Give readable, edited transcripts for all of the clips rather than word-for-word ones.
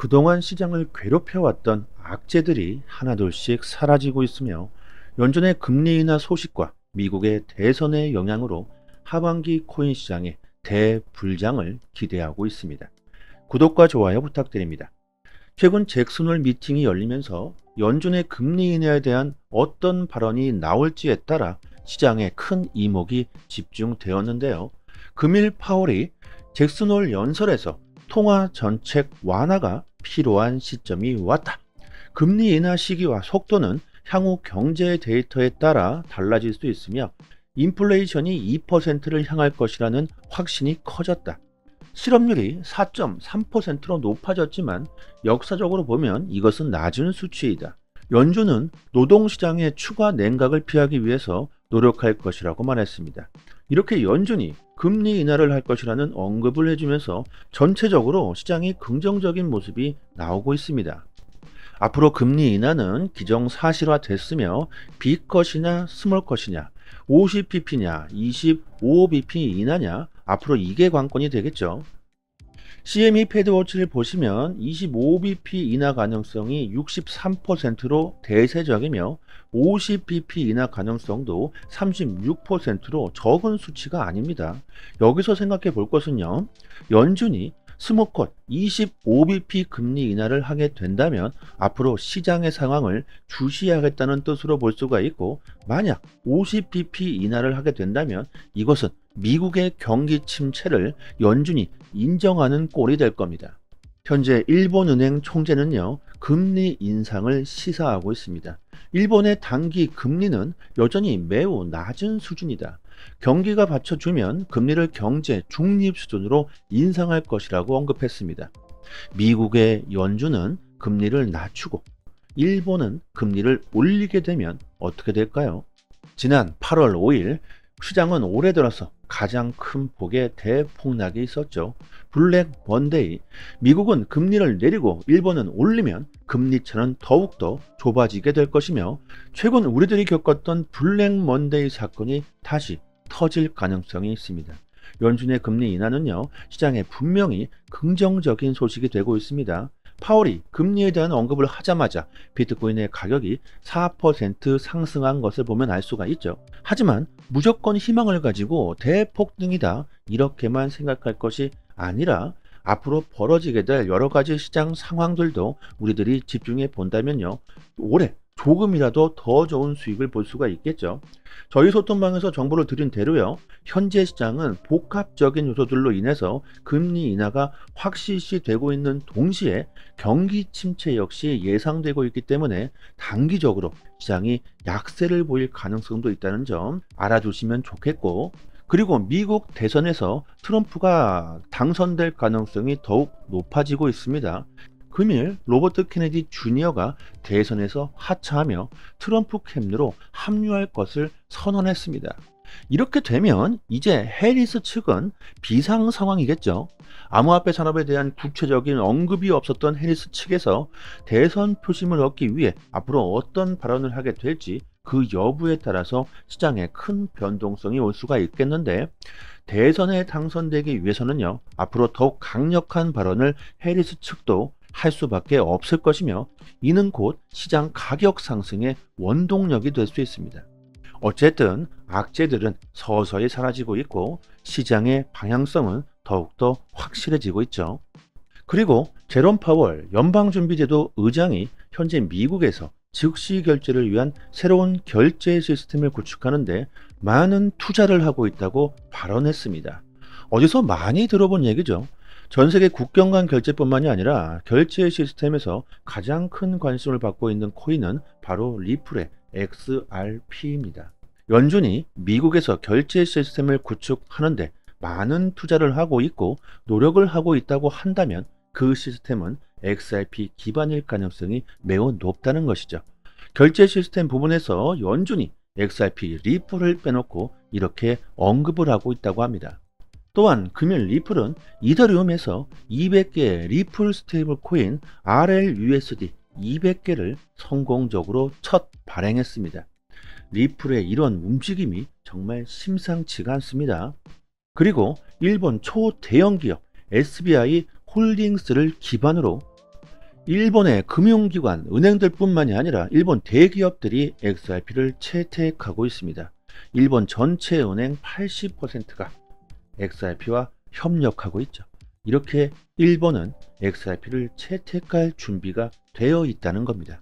그동안 시장을 괴롭혀왔던 악재들이 하나둘씩 사라지고 있으며 연준의 금리 인하 소식과 미국의 대선의 영향으로 하반기 코인 시장의 대불장을 기대하고 있습니다. 구독과 좋아요 부탁드립니다. 최근 잭슨홀 미팅이 열리면서 연준의 금리 인하에 대한 어떤 발언이 나올지에 따라 시장에 큰 이목이 집중되었는데요. 금일 파월이 잭슨홀 연설에서 통화 정책 완화가 필요한 시점이 왔다. 금리 인하 시기와 속도는 향후 경제 데이터에 따라 달라질 수 있으며 인플레이션이 2%를 향할 것이라는 확신이 커졌다. 실업률이 4.3%로 높아졌지만 역사적으로 보면 이것은 낮은 수치이다. 연준은 노동시장의 추가 냉각을 피하기 위해서 노력할 것이라고 말했습니다. 이렇게 연준이 금리 인하를 할 것이라는 언급을 해주면서 전체적으로 시장이 긍정적인 모습이 나오고 있습니다. 앞으로 금리 인하는 기정사실화됐으며 빅컷이냐 스몰컷이냐 50bp냐 25bp 인하냐 앞으로 이게 관건이 되겠죠. CME 패드워치를 보시면 25bp 인하 가능성이 63%로 대세적이며 50bp 인하 가능성도 36%로 적은 수치가 아닙니다. 여기서 생각해 볼 것은요. 연준이 스몰컷 25bp 금리 인하를 하게 된다면 앞으로 시장의 상황을 주시하겠다는 뜻으로 볼 수가 있고, 만약 50bp 인하를 하게 된다면 이것은 미국의 경기 침체를 연준이 인정하는 꼴이 될 겁니다. 현재 일본은행 총재는요, 금리 인상을 시사하고 있습니다. 일본의 단기 금리는 여전히 매우 낮은 수준이다. 경기가 받쳐주면 금리를 경제 중립 수준으로 인상할 것이라고 언급했습니다. 미국의 연준은 금리를 낮추고 일본은 금리를 올리게 되면 어떻게 될까요? 지난 8월 5일 시장은 올해 들어서 가장 큰 폭의 대폭락이 있었죠. 블랙 먼데이. 미국은 금리를 내리고 일본은 올리면 금리차는 더욱더 좁아지게 될 것이며, 최근 우리들이 겪었던 블랙 먼데이 사건이 다시 터질 가능성이 있습니다. 연준의 금리 인하는요, 시장에 분명히 긍정적인 소식이 되고 있습니다. 파월이 금리에 대한 언급을 하자마자 비트코인의 가격이 4% 상승한 것을 보면 알 수가 있죠. 하지만 무조건 희망을 가지고 대폭등이다 이렇게만 생각할 것이 아니라 앞으로 벌어지게 될 여러 가지 시장 상황들도 우리들이 집중해 본다면요, 올해 조금이라도 더 좋은 수익을 볼 수가 있겠죠. 저희 소통방에서 정보를 드린 대로요, 현재 시장은 복합적인 요소들로 인해서 금리 인하가 확실시 되고 있는 동시에 경기 침체 역시 예상되고 있기 때문에 단기적으로 시장이 약세를 보일 가능성도 있다는 점 알아두시면 좋겠고, 그리고 미국 대선에서 트럼프가 당선될 가능성이 더욱 높아지고 있습니다. 금일 로버트 케네디 주니어가 대선에서 하차하며 트럼프 캠프로 합류할 것을 선언했습니다. 이렇게 되면 이제 해리스 측은 비상 상황이겠죠. 암호화폐 산업에 대한 구체적인 언급이 없었던 해리스 측에서 대선 표심을 얻기 위해 앞으로 어떤 발언을 하게 될지 그 여부에 따라서 시장에 큰 변동성이 올 수가 있겠는데, 대선에 당선되기 위해서는요, 앞으로 더욱 강력한 발언을 해리스 측도 할 수밖에 없을 것이며, 이는 곧 시장 가격 상승의 원동력이 될 수 있습니다. 어쨌든 악재들은 서서히 사라지고 있고 시장의 방향성은 더욱더 확실해지고 있죠. 그리고 제롬 파월 연방준비제도 의장이 현재 미국에서 즉시 결제를 위한 새로운 결제 시스템을 구축하는데 많은 투자를 하고 있다고 발언했습니다. 어디서 많이 들어본 얘기죠. 전 세계 국경 간 결제뿐만이 아니라 결제 시스템에서 가장 큰 관심을 받고 있는 코인은 바로 리플의 XRP입니다. 연준이 미국에서 결제 시스템을 구축하는데 많은 투자를 하고 있고 노력을 하고 있다고 한다면 그 시스템은 XRP 기반일 가능성이 매우 높다는 것이죠. 결제 시스템 부분에서 연준이 XRP 리플을 빼놓고 이렇게 언급을 하고 있다고 합니다. 또한 금일 리플은 이더리움에서 200개의 리플 스테이블 코인 RLUSD 200개를 성공적으로 첫 발행했습니다. 리플의 이런 움직임이 정말 심상치가 않습니다. 그리고 일본 초대형 기업 SBI 홀딩스를 기반으로 일본의 금융기관, 은행들뿐만이 아니라 일본 대기업들이 XRP를 채택하고 있습니다. 일본 전체 은행 80%가 XRP와 협력하고 있죠. 이렇게 일본은 XRP를 채택할 준비가 되어 있다는 겁니다.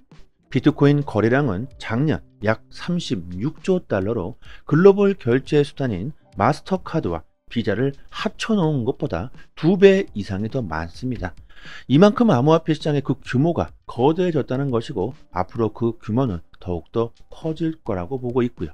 비트코인 거래량은 작년 약 36조 달러로 글로벌 결제 수단인 마스터카드와 비자를 합쳐놓은 것보다 2배 이상이 더 많습니다. 이만큼 암호화폐 시장의 그 규모가 거대해졌다는 것이고 앞으로 그 규모는 더욱더 커질 거라고 보고 있고요.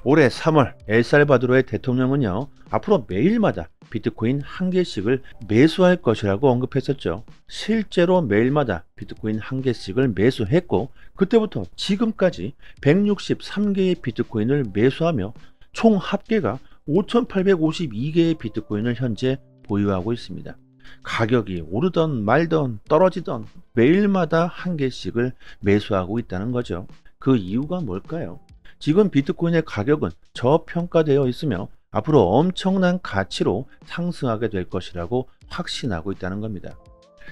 올해 3월 엘살바도르의 대통령은요, 앞으로 매일마다 비트코인 1개씩을 매수할 것이라고 언급했었죠. 실제로 매일마다 비트코인 1개씩을 매수했고 그때부터 지금까지 163개의 비트코인을 매수하며 총 합계가 5,852개의 비트코인을 현재 보유하고 있습니다. 가격이 오르던 말던 떨어지던 매일마다 1개씩을 매수하고 있다는 거죠. 그 이유가 뭘까요? 지금 비트코인의 가격은 저평가되어 있으며 앞으로 엄청난 가치로 상승하게 될 것이라고 확신하고 있다는 겁니다.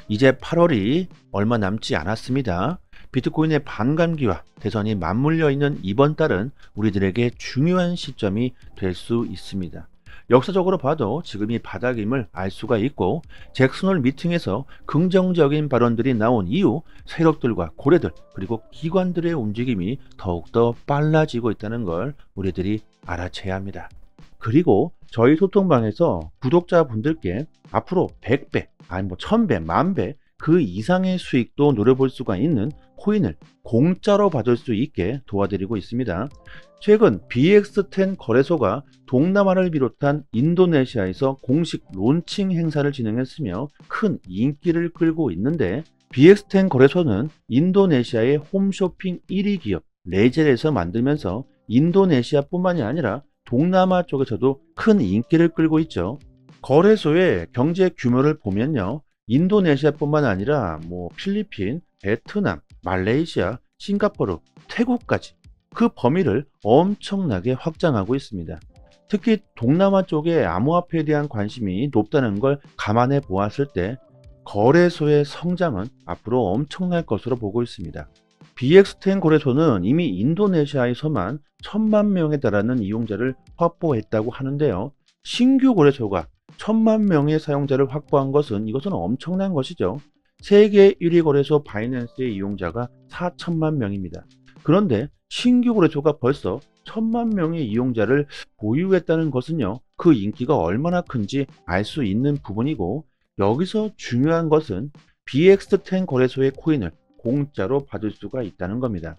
이제 8월이 얼마 남지 않았습니다. 비트코인의 반감기와 대선이 맞물려 있는 이번 달은 우리들에게 중요한 시점이 될 수 있습니다. 역사적으로 봐도 지금이 바닥임을 알 수가 있고 잭슨홀 미팅에서 긍정적인 발언들이 나온 이후 세력들과 고래들 그리고 기관들의 움직임이 더욱더 빨라지고 있다는 걸 우리들이 알아채야 합니다. 그리고 저희 소통방에서 구독자분들께 앞으로 100배, 아니 1000배, 10,000배 그 이상의 수익도 노려볼 수가 있는 코인을 공짜로 받을 수 있게 도와드리고 있습니다. 최근 BX10 거래소가 동남아를 비롯한 인도네시아에서 공식 론칭 행사를 진행했으며 큰 인기를 끌고 있는데 BX10 거래소는 인도네시아의 홈쇼핑 1위 기업 레젤에서 만들면서 인도네시아뿐만이 아니라 동남아 쪽에서도 큰 인기를 끌고 있죠. 거래소의 경제 규모를 보면요, 인도네시아뿐만 아니라 필리핀, 베트남, 말레이시아, 싱가포르, 태국까지 그 범위를 엄청나게 확장하고 있습니다. 특히 동남아 쪽에 암호화폐에 대한 관심이 높다는 걸 감안해 보았을 때 거래소의 성장은 앞으로 엄청날 것으로 보고 있습니다. BX10 거래소는 이미 인도네시아에서만 1,000만 명에 달하는 이용자를 확보했다고 하는데요. 신규 거래소가 1,000만 명의 사용자를 확보한 것은 이것은 엄청난 것이죠. 세계 1위 거래소 바이낸스의 이용자가 4천만 명입니다. 그런데 신규 거래소가 벌써 1,000만 명의 이용자를 보유했다는 것은요, 그 인기가 얼마나 큰지 알 수 있는 부분이고 여기서 중요한 것은 BX10 거래소의 코인을 공짜로 받을 수가 있다는 겁니다.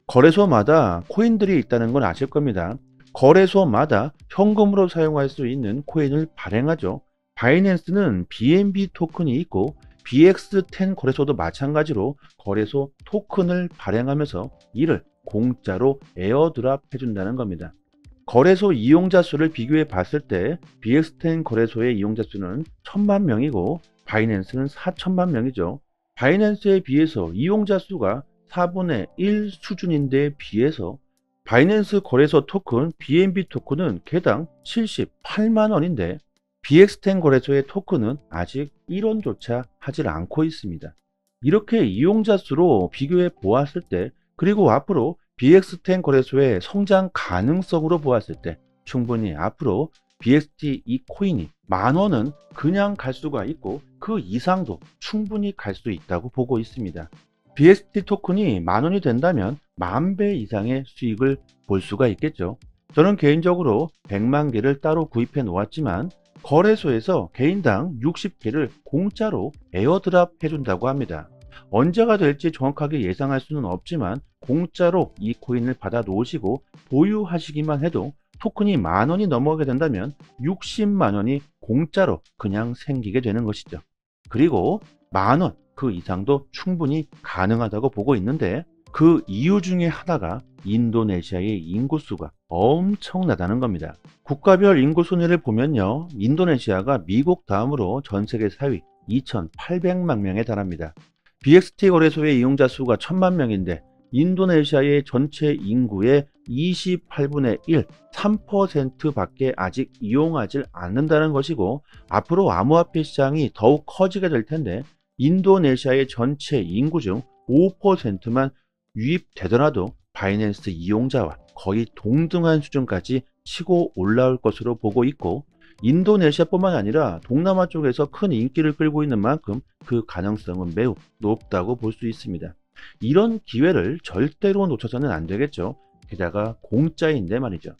거래소마다 코인들이 있다는 건 아실 겁니다. 거래소마다 현금으로 사용할 수 있는 코인을 발행하죠. 바이낸스는 BNB 토큰이 있고 BX10 거래소도 마찬가지로 거래소 토큰을 발행하면서 이를 공짜로 에어드랍 해준다는 겁니다. 거래소 이용자 수를 비교해 봤을 때 BX10 거래소의 이용자 수는 1,000만 명이고 바이낸스는 4천만 명이죠. 바이낸스에 비해서 이용자 수가 4분의 1 수준인데 비해서 바이낸스 거래소 토큰 BNB 토큰은 개당 78만 원인데 BX10 거래소의 토큰은 아직 1원조차 하질 않고 있습니다. 이렇게 이용자 수로 비교해 보았을 때 그리고 앞으로 BX10 거래소의 성장 가능성으로 보았을 때 충분히 앞으로 BXT 이 코인이 10,000원은 그냥 갈 수가 있고 그 이상도 충분히 갈 수 있다고 보고 있습니다. BXT 토큰이 10,000원이 된다면 10,000배 이상의 수익을 볼 수가 있겠죠. 저는 개인적으로 100만 개를 따로 구입해 놓았지만 거래소에서 개인당 60개를 공짜로 에어드랍 해준다고 합니다. 언제가 될지 정확하게 예상할 수는 없지만 공짜로 이 코인을 받아 놓으시고 보유하시기만 해도 토큰이 10,000원이 넘어가게 된다면 60만 원이 공짜로 그냥 생기게 되는 것이죠. 그리고 10,000원 그 이상도 충분히 가능하다고 보고 있는데 그 이유 중에 하나가 인도네시아의 인구수가 엄청나다는 겁니다. 국가별 인구 순위를 보면요, 인도네시아가 미국 다음으로 전 세계 4위 2,800만 명에 달합니다. BXT 거래소의 이용자 수가 1,000만 명인데 인도네시아의 전체 인구의 28분의 1, 3%밖에 아직 이용하지 않는다는 것이고 앞으로 암호화폐 시장이 더욱 커지게 될 텐데 인도네시아의 전체 인구 중 5%만 유입되더라도 바이낸스 이용자와 거의 동등한 수준까지 치고 올라올 것으로 보고 있고, 인도네시아뿐만 아니라 동남아 쪽에서 큰 인기를 끌고 있는 만큼 그 가능성은 매우 높다고 볼 수 있습니다. 이런 기회를 절대로 놓쳐서는 안 되겠죠. 게다가 공짜인데 말이죠.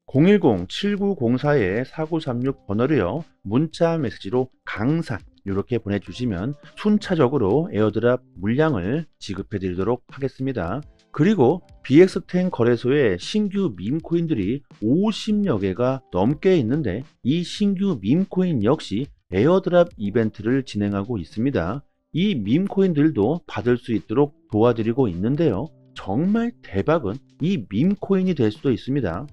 010-7904-4936 번호로요, 문자 메시지로 강산 이렇게 보내주시면 순차적으로 에어드랍 물량을 지급해 드리도록 하겠습니다. 그리고 BX10 거래소에 신규 밈코인들이 50여 개가 넘게 있는데, 이 신규 밈코인 역시 에어드랍 이벤트를 진행하고 있습니다. 이 밈코인들도 받을 수 있도록 도와드리고 있는데요, 정말 대박은 이 밈코인이 될 수도 있습니다.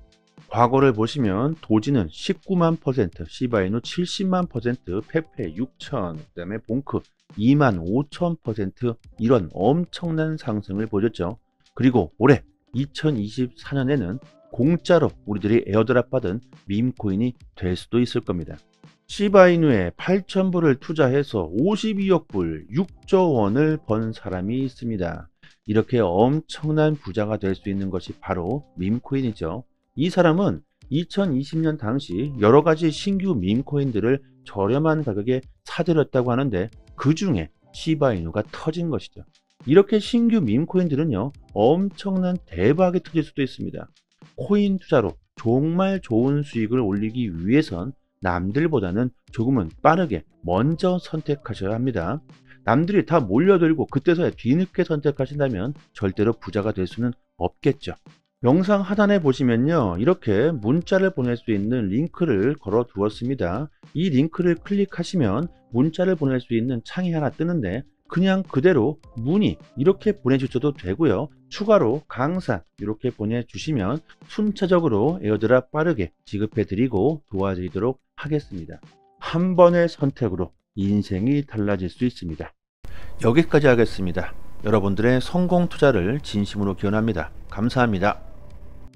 과거를 보시면 도지는 19만 %, 시바이누 70만 %, 페페 6천, 그다음에 봉크 2만 5천 %, 이런 엄청난 상승을 보였죠. 그리고 올해 2024년에는 공짜로 우리들이 에어드랍 받은 밈코인이 될 수도 있을 겁니다. 시바이누에 8,000불을 투자해서 52억 불, 6조 원을 번 사람이 있습니다. 이렇게 엄청난 부자가 될 수 있는 것이 바로 밈코인이죠. 이 사람은 2020년 당시 여러가지 신규 밈코인들을 저렴한 가격에 사들였다고 하는데, 그 중에 시바이누가 터진 것이죠. 이렇게 신규 밈코인들은요, 엄청난 대박이 터질 수도 있습니다. 코인 투자로 정말 좋은 수익을 올리기 위해선 남들보다는 조금은 빠르게 먼저 선택하셔야 합니다. 남들이 다 몰려들고 그때서야 뒤늦게 선택하신다면 절대로 부자가 될 수는 없겠죠. 영상 하단에 보시면요, 이렇게 문자를 보낼 수 있는 링크를 걸어 두었습니다. 이 링크를 클릭하시면 문자를 보낼 수 있는 창이 하나 뜨는데, 그냥 그대로 문의 이렇게 보내주셔도 되고요, 추가로 강산 이렇게 보내주시면 순차적으로 에어드랍 빠르게 지급해 드리고 도와드리도록 하겠습니다. 한 번의 선택으로 인생이 달라질 수 있습니다. 여기까지 하겠습니다. 여러분들의 성공 투자를 진심으로 기원합니다. 감사합니다.